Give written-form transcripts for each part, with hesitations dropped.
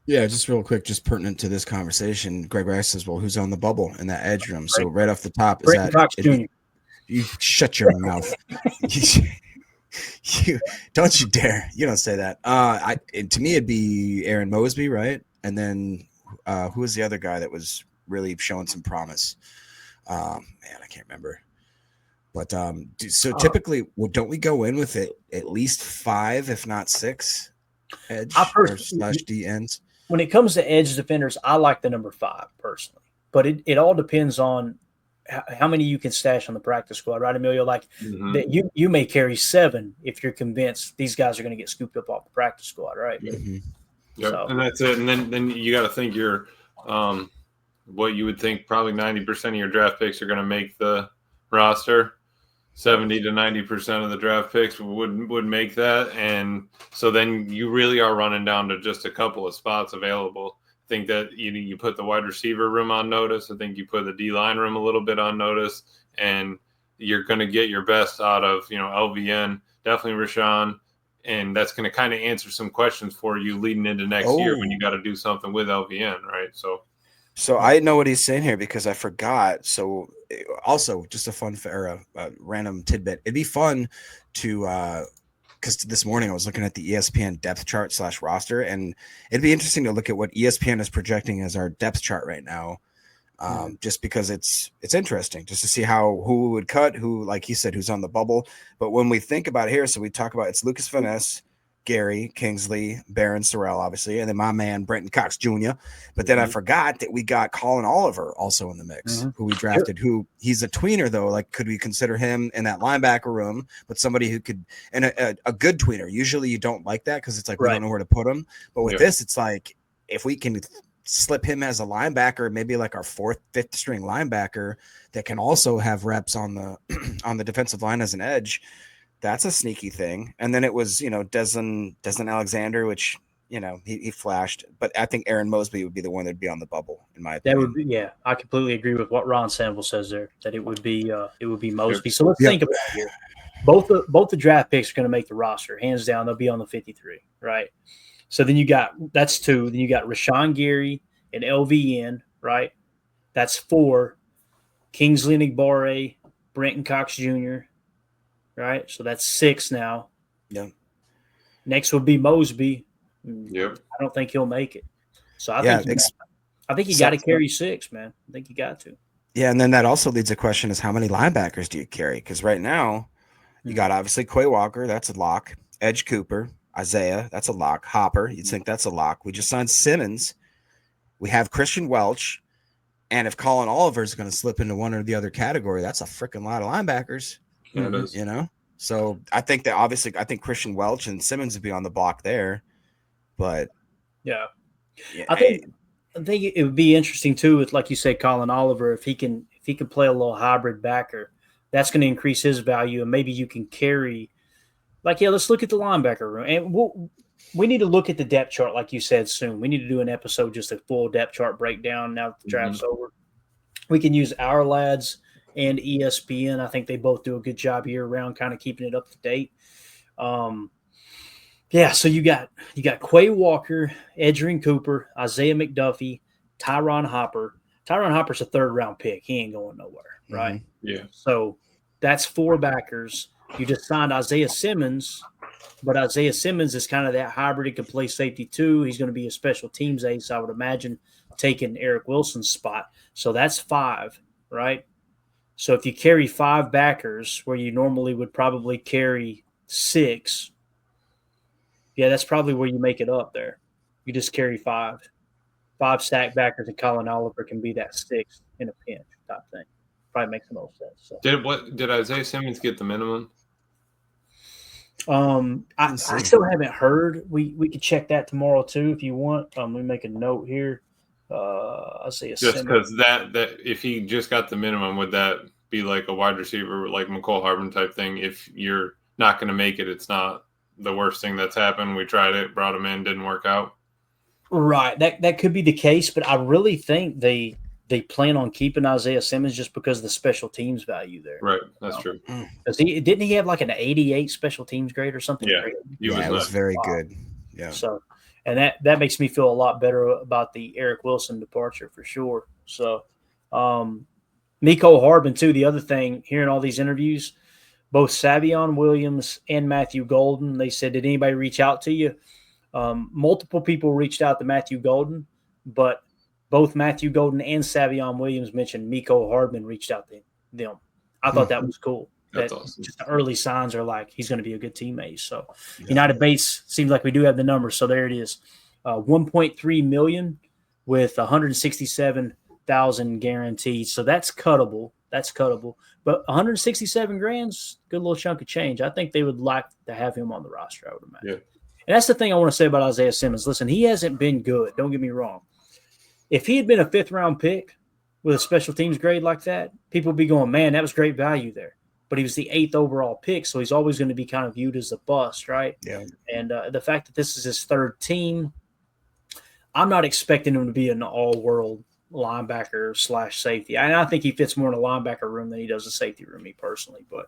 Yeah, just real quick, just pertinent to this conversation. Greg Rice says, "Well, who's on the bubble in that edge room?" So right off the top, is Brenton that Cox it'd be, Jr. you shut your mouth. You don't you dare. You don't say that. To me it'd be Aaron Mosby, right? And then who was the other guy that was really showing some promise? Man, I can't remember. But so typically, well, don't we go in with it at least 5, if not 6, I edge or slash personally, D ends? when it comes to edge defenders, I like the number 5 personally, but it all depends on how many you can stash on the practice squad, right, Emilio? Like that, you may carry 7 if you're convinced these guys are going to get scooped up off the practice squad, right? Mm-hmm. Yep, So, and that's it. And then you got to think what you would think probably 90% of your draft picks are going to make the roster. 70 to 90% of the draft picks would make that, and so then you really are running down to just a couple of spots available. I think that you put the wide receiver room on notice. I think you put the D line room a little bit on notice, and you're going to get your best out of LVN, definitely Rashawn, and that's going to kind of answer some questions for you leading into next year when you got to do something with LVN, right? So I know what he's saying here because I forgot. So also just a fun or a random tidbit. It'd be fun to because this morning I was looking at the ESPN depth chart / roster, and it'd be interesting to look at what ESPN is projecting as our depth chart right now. Just because it's interesting just to see who would cut, who, like he said, who's on the bubble. But when we think about it here, so we talk about it's Lucas Van Ness, Gary Kingsley, Barron Sorrell, obviously, and then my man Brenton Cox Jr. But then I forgot that we got Colin Oliver also in the mix, who we drafted. Who he's a tweener though. Like, could we consider him in that linebacker room? But somebody who could, and a good tweener. Usually you don't like that because it's like we don't know where to put him. But with this, it's like if we can slip him as a linebacker, maybe like our 4th, 5th string linebacker that can also have reps on the defensive line as an edge. That's a sneaky thing. And then it was, Desmond Alexander, which, he flashed, but I think Aaron Mosby would be the one that'd be on the bubble in my opinion. that would be, yeah, I completely agree with what Ron Sample says there, that it would be Mosby. So let's think about it here. Both the draft picks are going to make the roster, hands down. They'll be on the 53, right? So then that's 2. Then you got Rashawn Gary and LVN, right? That's 4. Kingsley Nigbare, Brenton Cox Jr., right? So that's 6 now. Yeah. Next would be Mosby. Yep. I don't think he'll make it. So I think you got to carry 6, man. I think you got to. Yeah, and then that also leads to the question is how many linebackers do you carry? Because right now you got obviously Quay Walker, that's a lock. Edge Cooper, Isaiah, that's a lock. Hopper, you'd think that's a lock. We just signed Simmons. We have Christian Welch. And if Colin Oliver is going to slip into one or the other category, that's a freaking lot of linebackers. Yeah, it is. So I think that obviously I think Christian Welch and Simmons would be on the block there. But yeah, I think it would be interesting too with, like you said, Colin Oliver, if he can play a little hybrid backer, that's going to increase his value, and maybe you can carry. Let's look at the linebacker room, and we need to look at the depth chart, like you said, soon. We need to do an episode, just a full depth chart breakdown now that the draft's over. We can use Our Lads and ESPN. I think they both do a good job year round, kind of keeping it up to date. So you got Quay Walker, Edgerrin Cooper, Isaiah McDuffie, Tyron Hopper. Tyron Hopper's a 3rd round pick. He ain't going nowhere, right? Yeah. So that's 4 backers. You just signed Isaiah Simmons, but Isaiah Simmons is kind of that hybrid. He can play safety too. He's going to be a special teams ace, I would imagine, taking Eric Wilson's spot. So that's 5, right? So if you carry 5 backers where you normally would probably carry 6, that's probably where you make it up there. You just carry 5 stack backers, and Colin Oliver can be that 6th in a pinch type thing. Probably makes the most sense. So. Did Isaiah Simmons get the minimum? I still haven't heard. We could check that tomorrow too if you want. Let me make a note here. Isaiah just Simmons. because that if he just got the minimum, would that be like a wide receiver like McCole Harbin type thing? If you're not going to make it, it's not the worst thing that's happened. We tried it, brought him in, didn't work out. Right. That could be the case, but I really think they plan on keeping Isaiah Simmons just because of the special teams value there. Right. That's true. Because didn't he have like an 88 special teams grade or something? Yeah. It was very good. Yeah. So, And that makes me feel a lot better about the Eric Wilson departure for sure. So, Miko Hardman, too, the other thing, hearing all these interviews, both Savion Williams and Matthew Golden, they said, did anybody reach out to you? Multiple people reached out to Matthew Golden, but both Matthew Golden and Savion Williams mentioned Miko Hardman reached out to them. I thought that was cool. That's that awesome. Just the early signs are like he's going to be a good teammate. So United Base seems like we do have the numbers. So there it is, 1.3 million with 167,000 guaranteed. So that's cuttable. But 167 grand's a good little chunk of change. I think they would like to have him on the roster, I would imagine. Yeah. And that's the thing I want to say about Isaiah Simmons. Listen, he hasn't been good. Don't get me wrong. If he had been a 5th-round pick with a special teams grade like that, people would be going, man, that was great value there. But he was the 8th overall pick, so he's always going to be kind of viewed as a bust, right? Yeah. And the fact that this is his 3rd team, I'm not expecting him to be an all-world linebacker / safety. And I think he fits more in a linebacker room than he does a safety room, me personally. But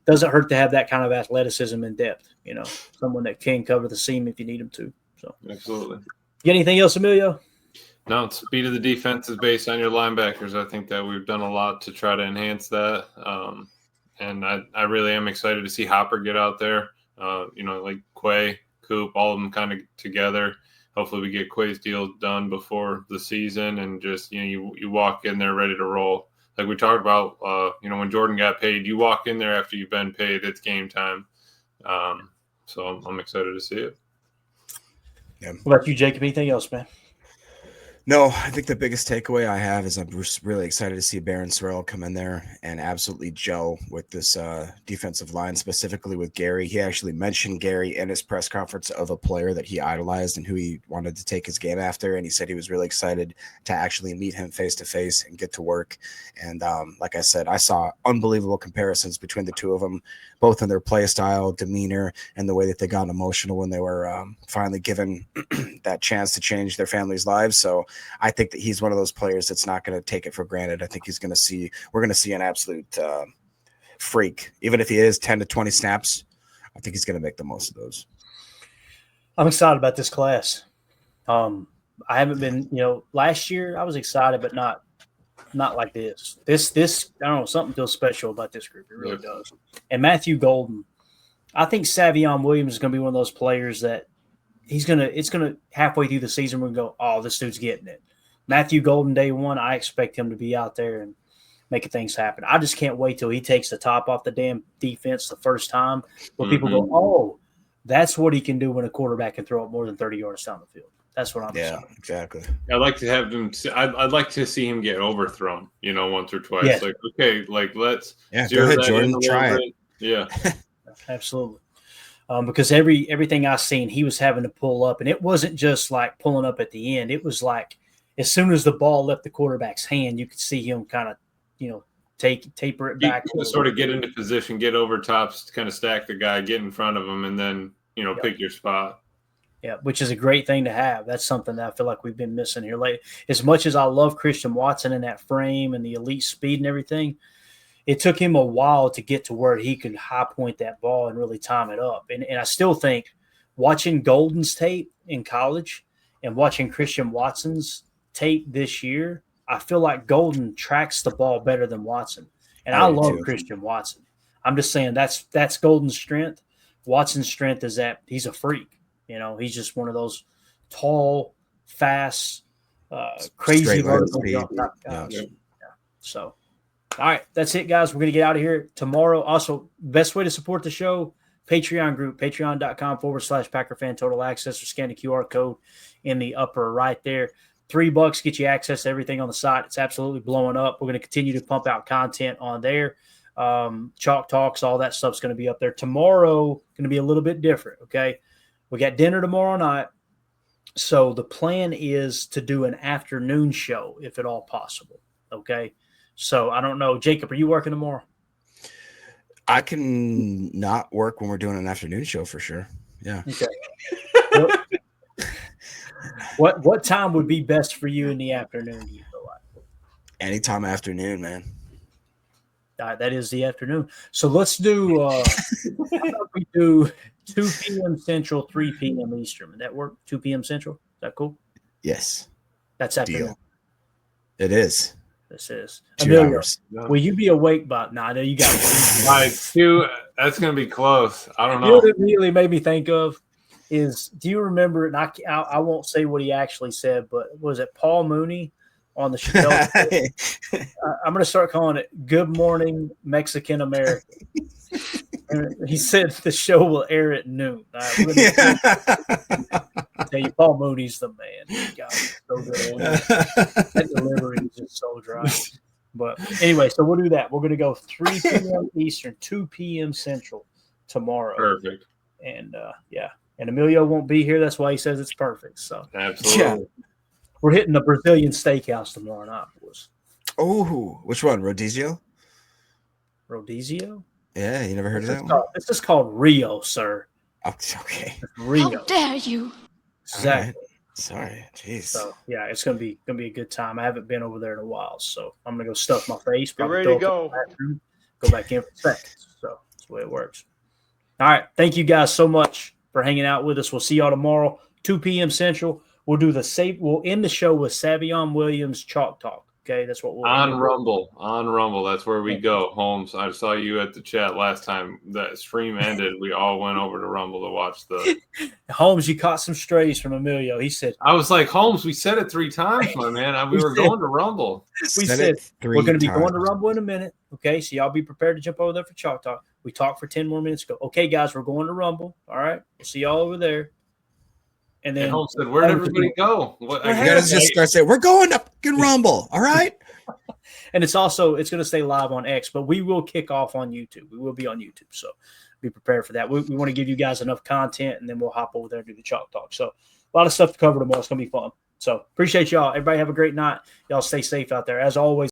doesn't hurt to have that kind of athleticism and depth, someone that can cover the seam if you need him to. So Absolutely. You got anything else, Emilio? No, speed of the defense is based on your linebackers. I think that we've done a lot to try to enhance that. And I really am excited to see Hopper get out there. Like Quay, Coop, all of them kind of together. Hopefully we get Quay's deal done before the season and just, you walk in there ready to roll. Like we talked about, when Jordan got paid, you walk in there after you've been paid, it's game time. So I'm excited to see it. Yeah. What about you, Jacob? Anything else, man? No, I think the biggest takeaway I have is I'm really excited to see Baron Sorrell come in there and absolutely gel with this defensive line, specifically with Gary. He actually mentioned Gary in his press conference of a player that he idolized and who he wanted to take his game after. And he said he was really excited to actually meet him face to face and get to work. And like I said, I saw unbelievable comparisons between the two of them, both in their play style, demeanor, and the way that they got emotional when they were finally given that chance to change their families' lives. So I think that he's one of those players that's not going to take it for granted. I think we're going to see an absolute freak. Even if he is 10 to 20 snaps, I think he's going to make the most of those. I'm excited about this class. I haven't been, last year I was excited, but not like this. This, I don't know, something feels special about this group. It really does. And Matthew Golden, I think Savion Williams is going to be one of those players that it's going to halfway through the season, we're going to go, oh, this dude's getting it. Matthew Golden, day one, I expect him to be out there and making things happen. I just can't wait till he takes the top off the damn defense the first time where people go, oh, that's what he can do when a quarterback can throw it more than 30 yards down the field. That's what I'm saying. Yeah, exactly. I'd like to have him. I'd like to see him get overthrown, once or twice. Yes. Like, okay, let's go ahead, Jordan, try it. Yeah, absolutely. Because everything I've seen, he was having to pull up, and it wasn't just like pulling up at the end. It was like as soon as the ball left the quarterback's hand, you could see him kind of, taper it back. Sort of get into position, get over tops, kind of stack the guy, get in front of him, and then pick your spot. Yeah, which is a great thing to have. That's something that I feel like we've been missing here lately. As much as I love Christian Watson and that frame and the elite speed and everything, it took him a while to get to where he could high point that ball and really time it up. And I still think watching Golden's tape in college and watching Christian Watson's tape this year, I feel like Golden tracks the ball better than Watson. And I love Christian Watson. I'm just saying that's Golden's strength. Watson's strength is that he's a freak. He's just one of those tall, fast, crazy vertical jump type guys. Yeah. So, all right, that's it, guys. We're going to get out of here tomorrow. Also, best way to support the show, Patreon group, patreon.com/PackerFan Total Access, or scan the QR code in the upper right there. $3 get you access to everything on the site. It's absolutely blowing up. We're going to continue to pump out content on there. Chalk Talks, all that stuff's going to be up there. Tomorrow going to be a little bit different, okay? We got dinner tomorrow night. So the plan is to do an afternoon show, if at all possible, okay? So I don't know. Jacob, are you working tomorrow? I can not work when we're doing an afternoon show for sure. Yeah. Okay. What time would be best for you in the afternoon, do you feel like? Anytime afternoon, man. That is the afternoon. So let's do how about we do 2 p.m. Central, 3 p.m. Eastern. Would that work? 2 p.m. Central? Is that cool? Yes. That's afternoon. Deal. It is. This is 2 Emilio, hours. will you be awake by? Nah, I know you got. Like 2, that's going to be close. I don't You know know. what it immediately made me think of is, do you remember? And I won't say what he actually said, but was it Paul Mooney on the show? I'm going to start calling it "Good Morning Mexican America." And he said the show will air at noon. We're gonna tell you, Paul Mooney's the man. God, he's so good. That delivery is just so dry. But anyway, so we'll do that. We're going to go 3 p.m. Eastern, 2 p.m. Central tomorrow. Perfect. And and Emilio won't be here. That's why he says it's perfect. So Absolutely. we're hitting the Brazilian steakhouse tomorrow night, boys. Oh, which one? Rodizio? Rodizio? Yeah, you never heard of that one? This is called Rio, sir. Okay. It's Rio. How dare you? Exactly. Right. Sorry. Jeez. So yeah, it's gonna be a good time. I haven't been over there in a while, so I'm gonna go stuff my face. Get Probably ready to throw up go. in the bathroom, go back in for seconds. So that's the way it works. All right, thank you guys so much for hanging out with us. We'll see y'all tomorrow, 2 p.m. Central. We'll end the show with Savion Williams Chalk Talk. Okay, that's what we'll end On Rumble. That's where we go. Holmes, I saw you at the chat last time that stream ended. We all went over to Rumble to watch the. Holmes, you caught some strays from Emilio. He said, I was like, Holmes, we said it 3 times, my man. We were going to Rumble. we said we're going to be going to Rumble in a minute. Okay, so y'all be prepared to jump over there for Chalk Talk. We talked for 10 more minutes ago. Okay, guys, we're going to Rumble. All right, we'll see y'all over there. And then Holmes said, "Where'd everybody go?" You guys just start saying, "We're going to fucking Rumble." All right. And it's going to stay live on X, but we will kick off on YouTube. We will be on YouTube, so be prepared for that. We want to give you guys enough content, and then we'll hop over there and do the Chalk Talk. So a lot of stuff to cover tomorrow. It's going to be fun. So appreciate y'all. Everybody have a great night. Y'all stay safe out there. As always,